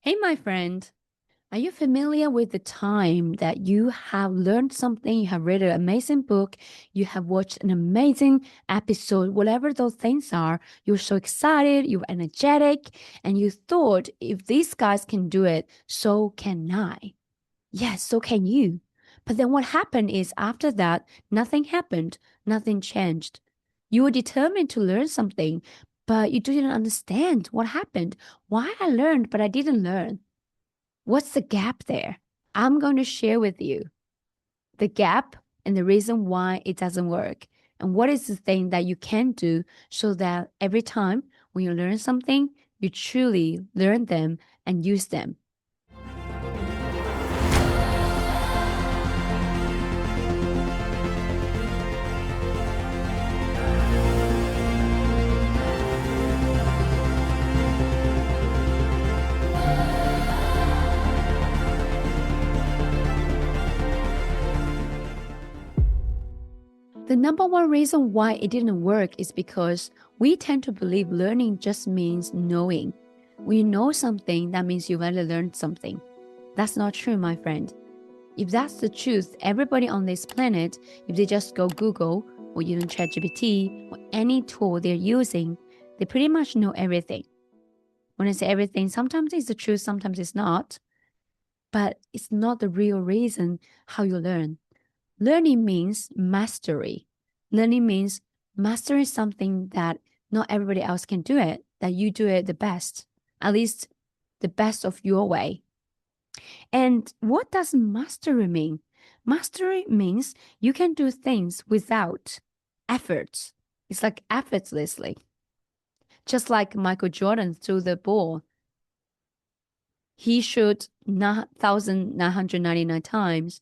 Hey, my friend, are you familiar with the time that you have learned something, you have read an amazing book, you have watched an amazing episode, whatever those things are, you're so excited, you're energetic, and you thought if these guys can do it, so can I. Yes, so can you. But then what happened is after that, nothing happened, nothing changed. You were determined to learn something, but you didn't understand what happened. Why I learned, but I didn't learn. What's the gap there? I'm going to share with you the gap and the reason why it doesn't work. And what is the thing that you can do so that every time when you learn something, you truly learn them and use them. The number one reason why it didn't work is because we tend to believe learning just means knowing. When you know something, that means you've already learned something. That's not true, my friend. If that's the truth, everybody on this planet, if they just go Google or even ChatGPT or any tool they're using, they pretty much know everything. When I say everything, sometimes it's the truth, sometimes it's not, but it's not the real reason how you learn. Learning means mastery. Learning means mastering something that not everybody else can do it, that you do it the best, at least the best of your way. And what does mastery mean? Mastery means you can do things without effort. It's like effortlessly. Just like Michael Jordan threw the ball, he shot 1,999 times,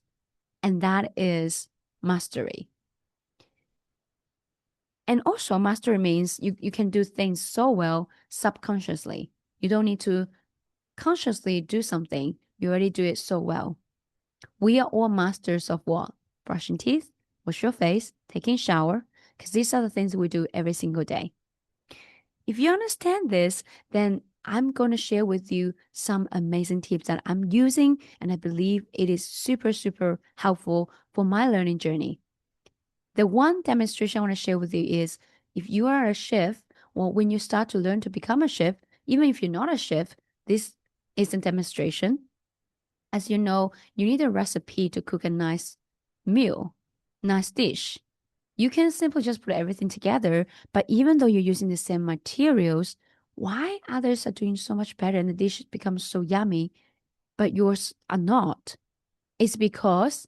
and that is mastery. And also, mastery means you can do things so well subconsciously. You don't need to consciously do something. You already do it so well. We are all masters of what? Brushing teeth, wash your face, taking shower, because these are the things we do every single day. If you understand this, then I'm going to share with you some amazing tips that I'm using, and I believe it is super, super helpful for my learning journey. The one demonstration I want to share with you is if you are a chef, or when you start to learn to become a chef, even if you're not a chef, this is a demonstration. As you know, you need a recipe to cook a nice meal, nice dish. You can simply just put everything together, but even though you're using the same materials, why others are doing so much better and the dish becomes so yummy, but yours are not? It's because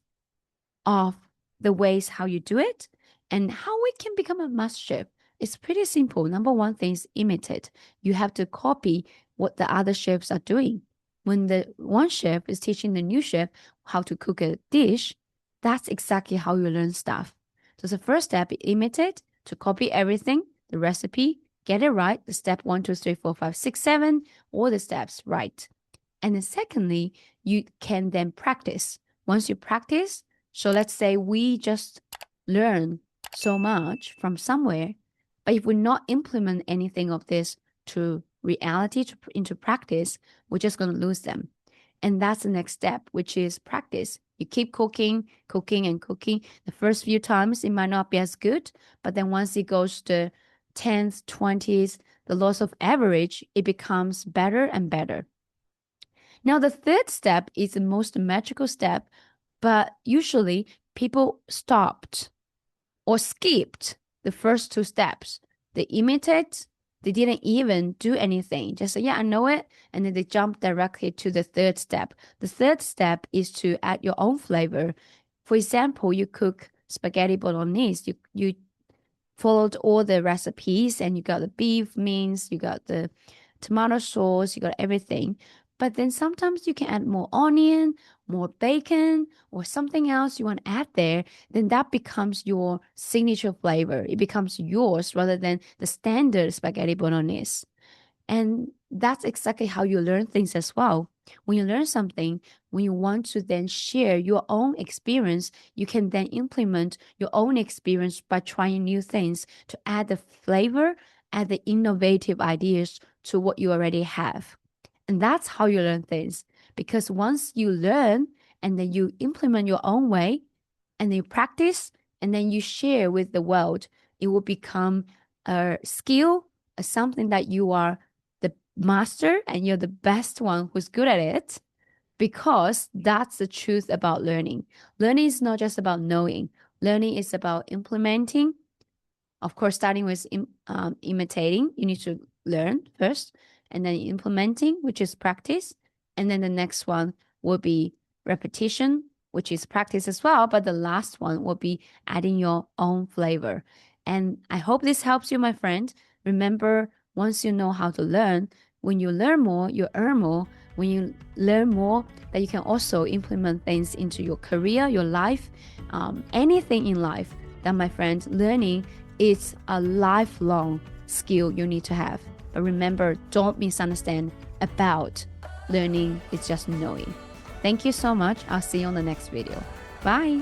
of the ways how you do it and how we can become a master chef. It's pretty simple. Number one thing is imitate. You have to copy what the other chefs are doing. When the one chef is teaching the new chef how to cook a dish, that's exactly how you learn stuff. So the first step, imitate to copy everything, the recipe, get it right, the step 1, 2, 3, 4, 5, 6, 7, all the steps right. And then secondly, you can then practice. Once you practice, so let's say we just learn so much from somewhere, but if we not implement anything of this to reality, into practice, we're just going to lose them. And that's the next step, which is practice. You keep cooking, cooking, and cooking. The first few times, it might not be as good, but then once it goes to 10th, 20th, the loss of average, it becomes better and better. Now, the third step is the most magical step, but usually people stopped or skipped the first two steps. They imitate, they didn't even do anything. Just say, yeah, I know it. And then they jump directly to the third step. The third step is to add your own flavor. For example, you cook spaghetti bolognese. You followed all the recipes and you got the beef mince, you got the tomato sauce, you got everything. But then sometimes you can add more onion, more bacon, or something else you want to add there. Then that becomes your signature flavor. It becomes yours rather than the standard spaghetti bolognese. And that's exactly how you learn things as well. When you learn something, when you want to then share your own experience, you can then implement your own experience by trying new things to add the flavor, add the innovative ideas to what you already have. And that's how you learn things. Because once you learn and then you implement your own way and then you practice and then you share with the world, it will become a skill, something that you are the master and you're the best one who's good at it. Because that's the truth about learning. Learning is not just about knowing. Learning is about implementing. Of course, starting with imitating, you need to learn first, and then implementing, which is practice. And then the next one will be repetition, which is practice as well. But the last one will be adding your own flavor. And I hope this helps you, my friend. Remember, once you know how to learn, when you learn more, you earn more. When you learn more, that you can also implement things into your career, your life, anything in life. That, my friend, learning is a lifelong skill you need to have. But remember, don't misunderstand about learning. It's just knowing. Thank you so much. I'll see you on the next video. Bye.